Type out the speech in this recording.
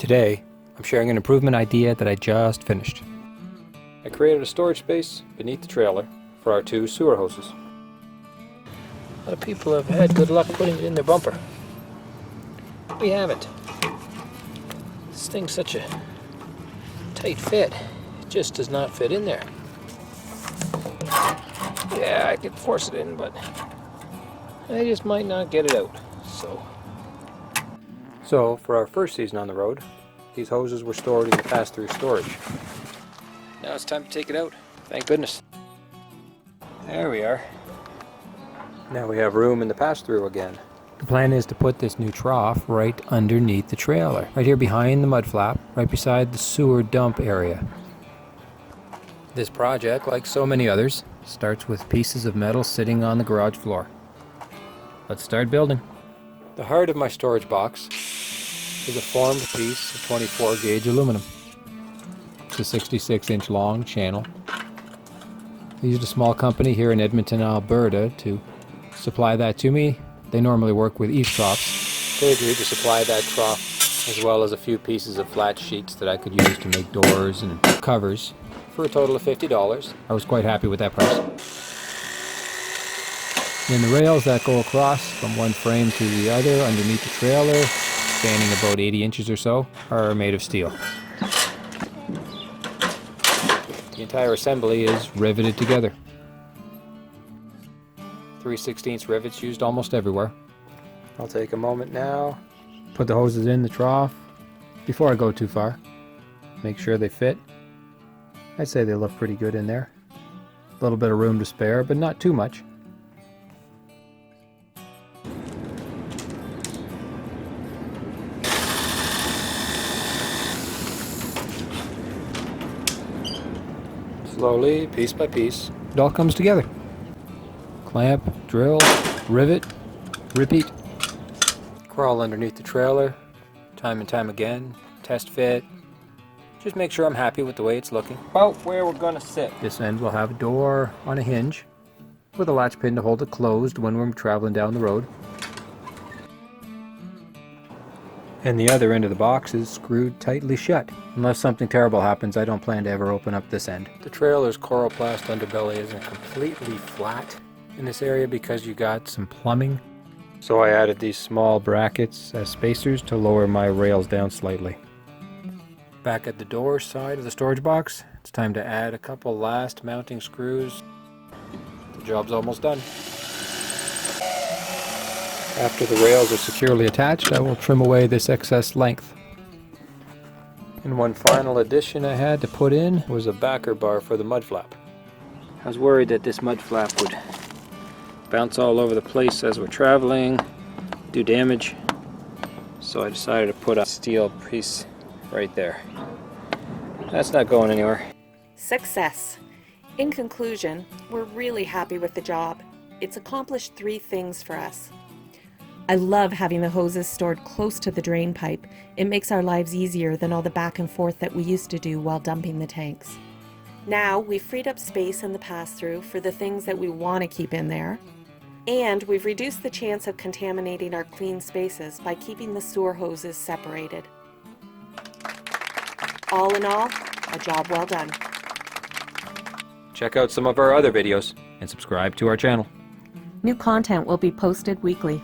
Today, I'm sharing an improvement idea that I just finished. I created a storage space beneath the trailer for our two sewer hoses. A lot of people have had good luck putting it in their bumper. We haven't. This thing's such a tight fit. It just does not fit in there. Yeah, I could force it in, but I just might not get it out. So for our first season on the road, these hoses were stored in the pass-through storage. Now it's time to take it out. Thank goodness. There we are. Now we have room in the pass-through again. The plan is to put this new trough right underneath the trailer, right here behind the mud flap, right beside the sewer dump area. This project, like so many others, starts with pieces of metal sitting on the garage floor. Let's start building. The heart of my storage box is a formed piece of 24 gauge aluminum. It's a 66-inch long channel. I used a small company here in Edmonton, Alberta to supply that to me. They normally work with eaves troughs. They agreed to supply that trough as well as a few pieces of flat sheets that I could use to make doors and covers for a total of $50. I was quite happy with that price. And the rails that go across from one frame to the other underneath the trailer, spanning about 80 inches or so, are made of steel. The entire assembly is riveted together. 3/16 rivets used almost everywhere. I'll take a moment now, put the hoses in the trough. Before I go too far, make sure they fit. I'd say they look pretty good in there. A little bit of room to spare, but not too much. Slowly, piece by piece, it all comes together. Clamp, drill, rivet, repeat. Crawl underneath the trailer, time and time again, test fit. Just make sure I'm happy with the way it's looking. About where we're gonna sit. This end will have a door on a hinge with a latch pin to hold it closed when we're traveling down the road. And the other end of the box is screwed tightly shut. Unless something terrible happens, I don't plan to ever open up this end. The trailer's coroplast underbelly isn't completely flat in this area because you got some plumbing. So I added these small brackets as spacers to lower my rails down slightly. Back at the door side of the storage box, it's time to add a couple last mounting screws. The job's almost done. After the rails are securely attached, I will trim away this excess length. And one final addition I had to put in was a backer bar for the mud flap. I was worried that this mud flap would bounce all over the place as we're traveling, do damage, so I decided to put a steel piece right there. That's not going anywhere. Success. In conclusion, we're really happy with the job. It's accomplished 3 things for us. I love having the hoses stored close to the drain pipe. It makes our lives easier than all the back and forth that we used to do while dumping the tanks. Now we've freed up space in the pass-through for the things that we want to keep in there, and we've reduced the chance of contaminating our clean spaces by keeping the sewer hoses separated. All in all, a job well done. Check out some of our other videos and subscribe to our channel. New content will be posted weekly.